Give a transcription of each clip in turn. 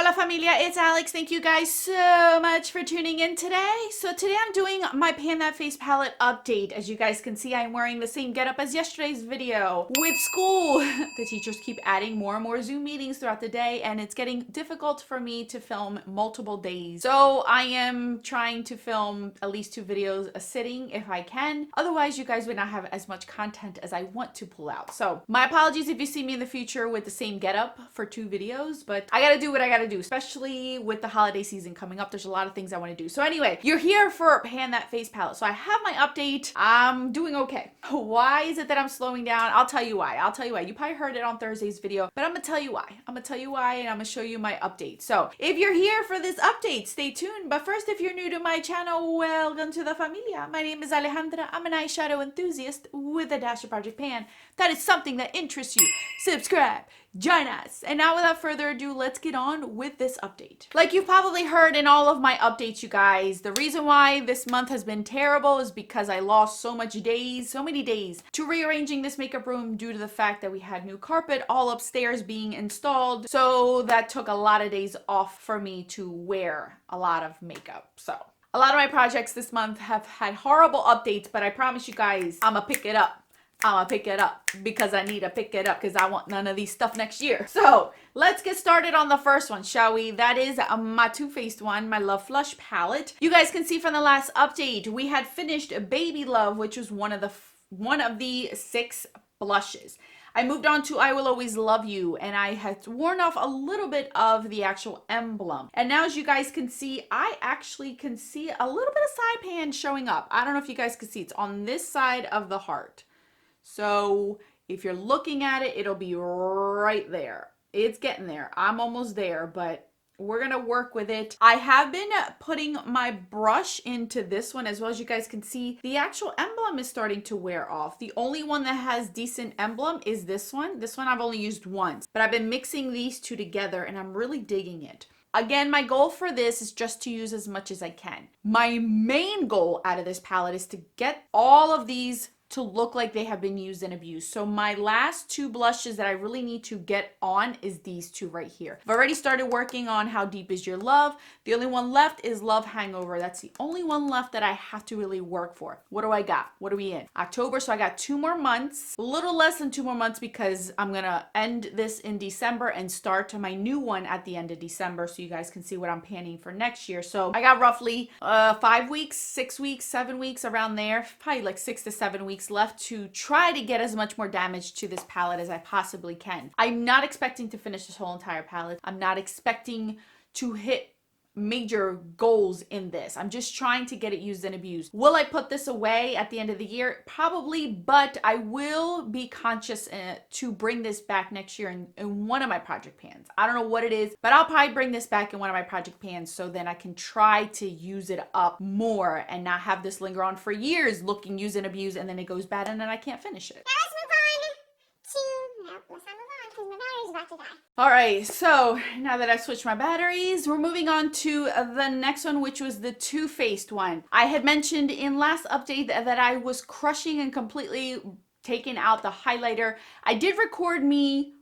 Hola familia, it's Alex. Thank you guys so much for tuning in today. So today I'm doing my Pan That Face palette update. As you guys can see, I'm wearing the same getup as yesterday's video. With school, the teachers keep adding more and more Zoom meetings throughout the day, and it's getting difficult for me to film multiple days. So I am trying to film at least 2 videos a sitting if I can. Otherwise, you guys would not have as much content as I want to pull out. So my apologies if you see me in the future with the same getup for 2 videos, but I gotta do what I gotta do, especially with the holiday season coming up. There's a lot of things I want to do. So anyway, you're here for Pan That Face palette. So I have my update. I'm doing okay. Why is it that I'm slowing down? I'll tell you why. You probably heard it on Thursday's video, but I'm gonna tell you why. And I'm gonna show you my update. So if you're here for this update, stay tuned. But first, if you're new to my channel, welcome to the familia. My name is Alejandra. I'm an eyeshadow enthusiast with a dash of Project Pan. That is something that interests you. Subscribe, join us. And now without further ado, let's get on with this update. Like you've probably heard in all of my updates, you guys, the reason why this month has been terrible is because I lost so many days to rearranging this makeup room due to the fact that we had new carpet all upstairs being installed. So that took a lot of days off for me to wear a lot of makeup. So a lot of my projects this month have had horrible updates, but I promise you guys, I'ma pick it up. Because I need to pick it up because I want none of these stuff next year. So let's get started on the first one, shall we? That is my Too Faced one, my Love Flush palette. You guys can see from the last update, we had finished Baby Love, which was one of the 6 blushes. I moved on to I Will Always Love You, and I had worn off a little bit of the actual emblem. And now as you guys can see, I actually can see a little bit of side pan showing up. I don't know if you guys can see, it's on this side of the heart. So if you're looking at it, it'll be right there. It's getting there. I'm almost there, but we're going to work with it. I have been putting my brush into this one as well. As you guys can see, the actual emblem is starting to wear off. The only one that has decent emblem is this one. This one I've only used once, but I've been mixing these two together and I'm really digging it. Again, my goal for this is just to use as much as I can. My main goal out of this palette is to get all of these to look like they have been used and abused. So my last 2 blushes that I really need to get on is these 2 right here. I've already started working on How Deep Is Your Love. The only one left is Love Hangover. That's the only one left that I have to really work for. What do I got? What are we in? October, so I got 2 more months. A little less than 2 more months because I'm gonna end this in December and start my new one at the end of December so you guys can see what I'm panning for next year. So I got roughly 5 weeks, 6 weeks, 7 weeks around there, probably like 6 to 7 weeks left to try to get as much more damage to this palette as I possibly can. I'm not expecting to finish this whole entire palette. I'm not expecting to hit major goals in this. I'm just trying to get it used and abused. Will I put this away at the end of the year? Probably, but I will be conscious to bring this back next year in one of my project pans. I don't know what it is, but I'll probably bring this back in one of my project pans so then I can try to use it up more and not have this linger on for years looking used and abused and then it goes bad and then I can't finish it. All right, so now that I've switched my batteries, we're moving on to the next one, which was the Too Faced one. I had mentioned in last update that I was crushing and completely taking out the highlighter. I did record me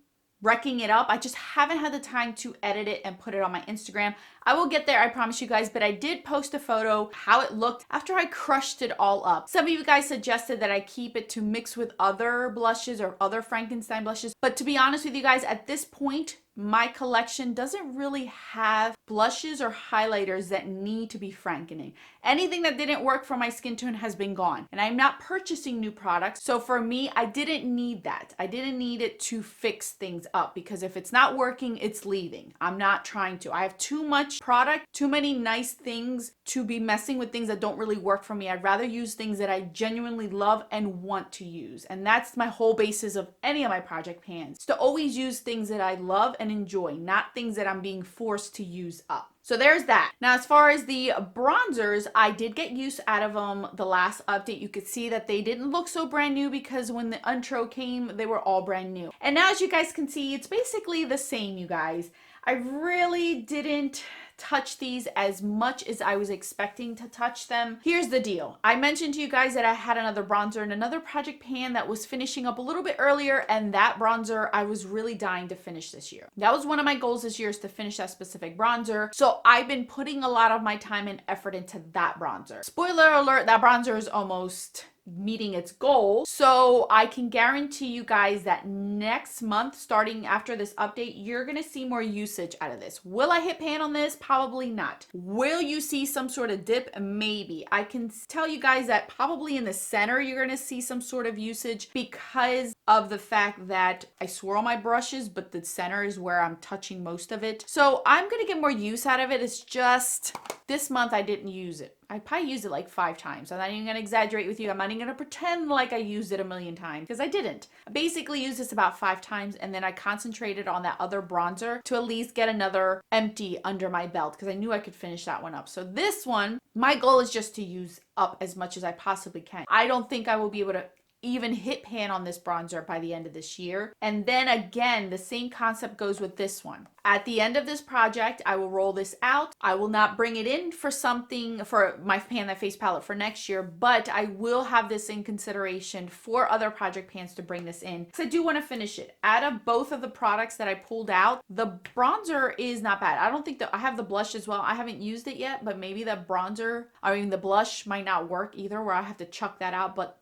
wrecking it up. I just haven't had the time to edit it and put it on my Instagram. I will get there, I promise you guys, but I did post a photo how it looked after I crushed it all up. Some of you guys suggested that I keep it to mix with other blushes or other Frankenstein blushes, but to be honest with you guys, at this point, my collection doesn't really have blushes or highlighters that need to be frankening. Anything that didn't work for my skin tone has been gone, and I'm not purchasing new products. So for me, I didn't need that. I didn't need it to fix things up because if it's not working, it's leaving. I'm not trying to. I have too much product, too many nice things to be messing with things that don't really work for me. I'd rather use things that I genuinely love and want to use. And that's my whole basis of any of my project pans, to always use things that I love and enjoy, not things that I'm being forced to use up. So there's that. Now, as far as the bronzers, I did get use out of them the last update. You could see that they didn't look so brand new because when the intro came, they were all brand new. And now, as you guys can see, it's basically the same, you guys. I really didn't touch these as much as I was expecting to touch them. Here's the deal. I mentioned to you guys that I had another bronzer and another project pan that was finishing up a little bit earlier, and that bronzer I was really dying to finish this year. That was one of my goals this year, is to finish that specific bronzer. So I've been putting a lot of my time and effort into that bronzer. Spoiler alert, that bronzer is almost meeting its goal. So I can guarantee you guys that next month, starting after this update, you're going to see more usage out of this. Will I hit pan on this? Probably not. Will you see some sort of dip? Maybe. I can tell you guys that probably in the center, you're going to see some sort of usage because of the fact that I swirl my brushes, but the center is where I'm touching most of it. So I'm going to get more use out of it. It's just this month I didn't use it. I probably used it like 5 times. I'm not even going to exaggerate with you. I'm not even going to pretend like I used it a million times because I didn't. I basically used this about 5 times, and then I concentrated on that other bronzer to at least get another empty under my belt because I knew I could finish that one up. So this one, my goal is just to use up as much as I possibly can. I don't think I will be able to even hit pan on this bronzer by the end of this year. And then again, the same concept goes with this one. At the end of this project, I will roll this out. I will not bring it in for something for my Pan That Face palette for next year, but I will have this in consideration for other project pans to bring this in because I do want to finish it. Out of both of the products that I pulled out, the bronzer is not bad. I don't think that I have the blush as well. I haven't used it yet, but maybe the bronzer, the blush might not work either, where I have to chuck that out. But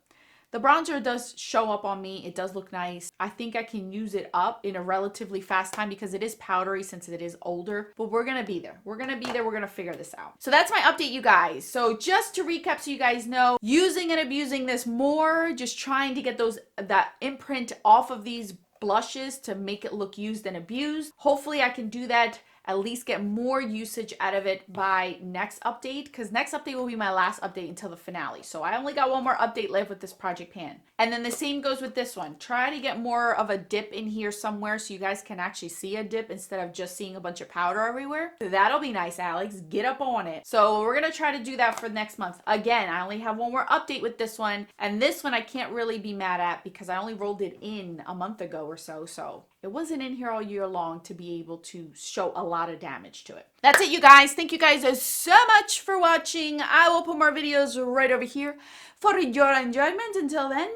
the bronzer does show up on me. It does look nice. I think I can use it up in a relatively fast time because it is powdery since it is older, but we're going to be there. We're going to be there. We're going to figure this out. So that's my update, you guys. So just to recap so you guys know, using and abusing this more, just trying to get that imprint off of these blushes to make it look used and abused. Hopefully I can do that, at least get more usage out of it by next update, because next update will be my last update until the finale. So I only got one more update left with this project pan. And then the same goes with this one. Try to get more of a dip in here somewhere so you guys can actually see a dip instead of just seeing a bunch of powder everywhere. That'll be nice, Alex. Get up on it. So we're going to try to do that for next month. Again, I only have one more update with this one. And this one I can't really be mad at because I only rolled it in a month ago or so. So it wasn't in here all year long to be able to show a lot of damage to it. That's it, you guys. Thank you guys so much for watching. I will put more videos right over here for your enjoyment. Until then,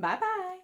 bye-bye.